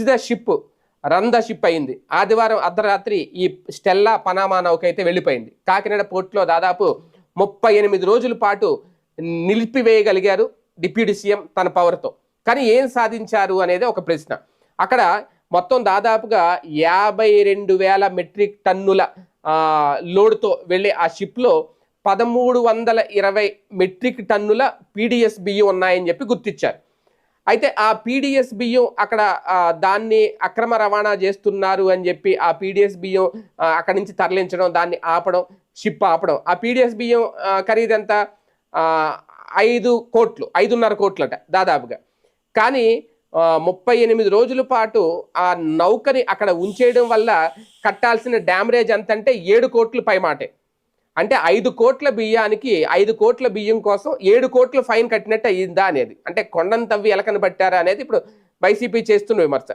The ship, run the ship అయింది. ఆదివారం అర్ధరాత్రి ఈ స్టెల్లా పనామా నౌక అయితే వెళ్ళిపోయింది. కాకినాడ పోర్టులో దాదాపు 38 రోజుల పాటు నిలిపివేయగలిగారు డిప్యూటీ సీఎం తన పవర్తో. కానీ ఏం సాధించారు అనేది ఒక ప్రశ్న. అక్కడ మొత్తం దాదాపుగా 52,000 మెట్రిక్ టన్నుల లోడ్తో వెళ్ళే ఆ షిప్లో 1,320 మెట్రిక్ టన్నుల పీడిఎస్ బియ్యం ఉన్నాయని చెప్పి గుర్తించారు. అయితే ఆ పీడిఎస్ బియ్యం అక్కడ దాన్ని అక్రమ రవాణా చేస్తున్నారు అని చెప్పి ఆ పీడిఎస్ బియ్యం అక్కడి నుంచి తరలించడం, దాన్ని ఆపడం, షిప్ ఆపడం. ఆ పీడిఎస్ బియ్యం ఖరీదెంత? 5 కోట్లు, 5.5 కోట్లట దాదాపుగా. కానీ 38 రోజుల పాటు ఆ నౌకని అక్కడ ఉంచేయడం వల్ల కట్టాల్సిన డ్యామరేజ్ ఎంతంటే 7 కోట్లు పైమాటే. అంటే 5 కోట్ల బియ్యానికి 5 కోట్ల బియ్యం కోసం 7 కోట్ల ఫైన్ కట్టినట్టు అయ్యిందా అనేది. అంటే కొండను తవ్వి ఎలకని పట్టారా అనేది ఇప్పుడు వైసీపీ చేస్తున్న విమర్శ.